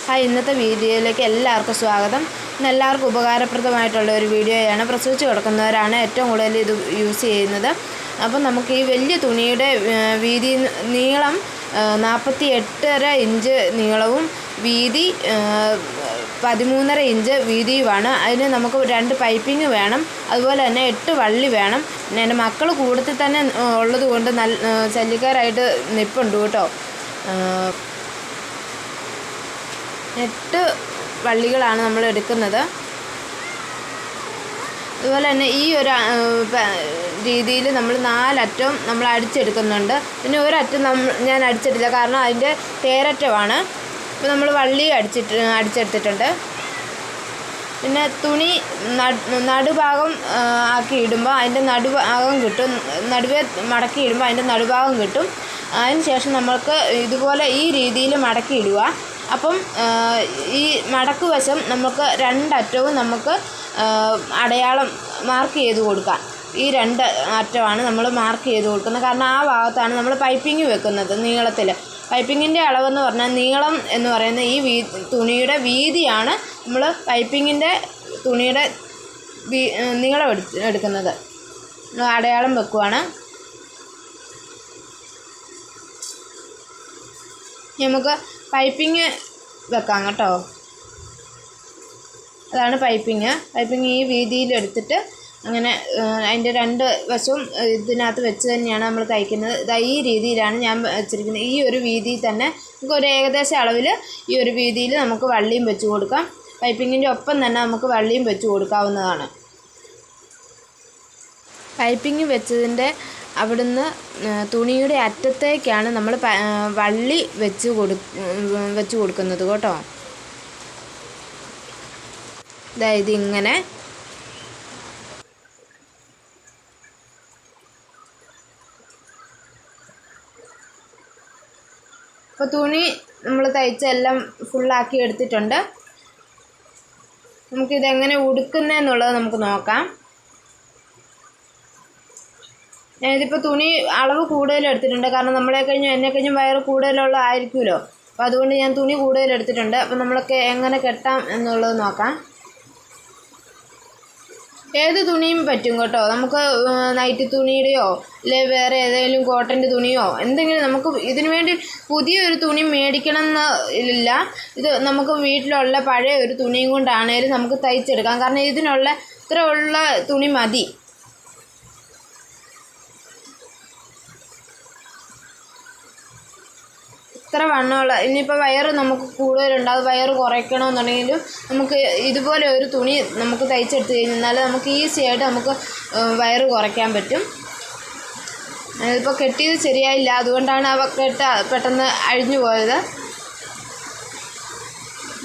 Hi, ഇന്നത്തെ വീഡിയോയിലേക്ക് എല്ലാവർക്കും സ്വാഗതം. ഇന്ന് എല്ലാവർക്കും ഉപകാരപ്രദമായിട്ടുള്ള ഒരു വീഡിയോയാണ്. പ്രസവിച്ച് കിടക്കുന്നവരാണ് ഏറ്റവും കൂടുതൽ ഇത് യൂസ് ചെയ്യുന്നത്. അപ്പം നമുക്ക് ഈ വലിയ തുണിയുടെ നീളം 48.5 ഇഞ്ച് നീളവും വീതി 13.5 ഇഞ്ച് വീതിയുമാണ്. അതിന് നമുക്ക് 2 പൈപ്പിംഗ് വേണം. അതുപോലെ തന്നെ 8 വള്ളി വേണം. പിന്നെ എൻ്റെ മക്കൾ കൂട്ടത്തിൽ തന്നെ ഉള്ളത് കൊണ്ട് ശല്യക്കാരായിട്ട് നിൽപ്പുണ്ട് കേട്ടോ. 8 വള്ളികളാണ് നമ്മൾ എടുക്കുന്നത്. അതുപോലെ തന്നെ ഈ ഒരു രീതിയിൽ നമ്മൾ 4 അറ്റവും നമ്മൾ അടിച്ചെടുക്കുന്നുണ്ട്. പിന്നെ ഒരറ്റം ഞാൻ അടിച്ചിട്ടില്ല, കാരണം അതിൻ്റെ തേരറ്റമാണ്. ഇപ്പോൾ നമ്മൾ വള്ളി അടിച്ചെടുത്തിട്ടുണ്ട്. പിന്നെ തുണി നടുഭാഗം ആക്കി ഇടുമ്പോൾ അതിൻ്റെ നടുഭാഗം കിട്ടും. നടുവേ മടക്കി ഇടുമ്പോൾ അതിൻ്റെ നടുഭാഗം കിട്ടും. അതിന് ശേഷം നമ്മൾക്ക് ഇതുപോലെ ഈ രീതിയിൽ മടക്കി ഇടുക. അപ്പം ഈ മടക്ക് വശം നമുക്ക് 2 അറ്റവും നമുക്ക് അടയാളം മാർക്ക് ചെയ്ത് കൊടുക്കാം. ഈ 2 അറ്റമാണ് നമ്മൾ മാർക്ക് ചെയ്ത് കൊടുക്കുന്നത്. കാരണം ആ ഭാഗത്താണ് നമ്മൾ പൈപ്പിംഗ് വെക്കുന്നത് നീളത്തിൽ. പൈപ്പിങ്ങിൻ്റെ അളവെന്ന് പറഞ്ഞാൽ നീളം എന്ന് പറയുന്നത് ഈ തുണിയുടെ വീതിയാണ്. നമ്മൾ പൈപ്പിങ്ങിൻ്റെ തുണിയുടെ നീളം എടുക്കുന്നത്. അടയാളം വെക്കുവാണ്. നമുക്ക് പൈപ്പിങ് വെക്കാം കേട്ടോ. അതാണ് പൈപ്പിങ് ഈ വീതിയിലെടുത്തിട്ട് അങ്ങനെ അതിൻ്റെ 2 വശവും ഇതിനകത്ത് വെച്ച് തന്നെയാണ് നമ്മൾ തയ്ക്കുന്നത്. ഈ രീതിയിലാണ് ഞാൻ വെച്ചിരിക്കുന്നത്. ഈ ഒരു വീതിയിൽ തന്നെ നമുക്ക് ഒരു ഏകദേശ അളവിൽ ഈ ഒരു വീതിയിൽ നമുക്ക് വള്ളിയും വെച്ച് കൊടുക്കാം. പൈപ്പിങ്ങിൻ്റെ ഒപ്പം തന്നെ നമുക്ക് വള്ളിയും വെച്ച് കൊടുക്കാവുന്നതാണ്. പൈപ്പിങ് വെച്ചതിൻ്റെ അവിടുന്ന് തുണിയുടെ അറ്റത്തേക്കാണ് നമ്മൾ വള്ളി വെച്ച് കൊടുക്കുന്നത് കേട്ടോ. അതായത് ഇങ്ങനെ ഇപ്പോൾ തുണി നമ്മൾ തയ്ച്ചെല്ലാം ഫുള്ളാക്കി എടുത്തിട്ടുണ്ട്. നമുക്കിതെങ്ങനെ ഉടുക്കുന്നതെന്നുള്ളത് നമുക്ക് നോക്കാം. ഞാനിതിപ്പോൾ തുണി അളവ് കൂടുതൽ എടുത്തിട്ടുണ്ട്, കാരണം എന്നെ കഴിഞ്ഞും വയറ് കൂടുതലുള്ള ആയിരിക്കുമല്ലോ. അപ്പോൾ അതുകൊണ്ട് ഞാൻ തുണി കൂടുതൽ എടുത്തിട്ടുണ്ട്. അപ്പോൾ നമ്മളൊക്കെ എങ്ങനെ കെട്ടാം എന്നുള്ളത് നോക്കാം. ഏത് തുണിയും പറ്റും കേട്ടോ. നമുക്ക് നൈറ്റി തുണിയുടെയോ അല്ലെങ്കിൽ വേറെ ഏതെങ്കിലും കോട്ടൻ്റെ തുണിയോ എന്തെങ്കിലും, നമുക്ക് ഇതിനു വേണ്ടി പുതിയൊരു തുണി മേടിക്കണം എന്നില്ല. ഇത് നമുക്ക് വീട്ടിലുള്ള പഴയ ഒരു തുണിയും കൊണ്ടാണേലും നമുക്ക് തയ്ച്ചെടുക്കാം. കാരണം ഇതിനുള്ള ഇത്ര ഉള്ള തുണി മതി. ഇത്ര വണ്ണമുള്ള, ഇനിയിപ്പോൾ വയറ് നമുക്ക് കൂടുതലുണ്ട്, അത് വയറ് കുറയ്ക്കണമെന്നുണ്ടെങ്കിലും നമുക്ക് ഇതുപോലെ ഒരു തുണി നമുക്ക് തയ്ച്ചെടുത്ത് കഴിഞ്ഞാൽ നമുക്ക് ഈസിയായിട്ട് നമുക്ക് വയറ് കുറയ്ക്കാൻ പറ്റും. ഇപ്പോൾ കെട്ടിയത് ശരിയായില്ല, അതുകൊണ്ടാണ് അവ പെട്ടെന്ന് അഴിഞ്ഞു പോയത്.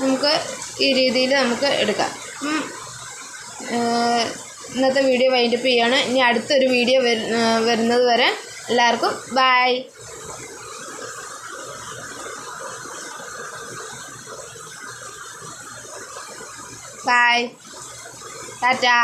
നമുക്ക് ഈ രീതിയിൽ നമുക്ക് എടുക്കാം. ഇന്നത്തെ വീഡിയോ വൈൻഡപ്പ് ചെയ്യാണ്. ഇനി അടുത്തൊരു വീഡിയോ വരുന്നത് വരെ എല്ലാവർക്കും ബൈ. Bye. Ta-ta.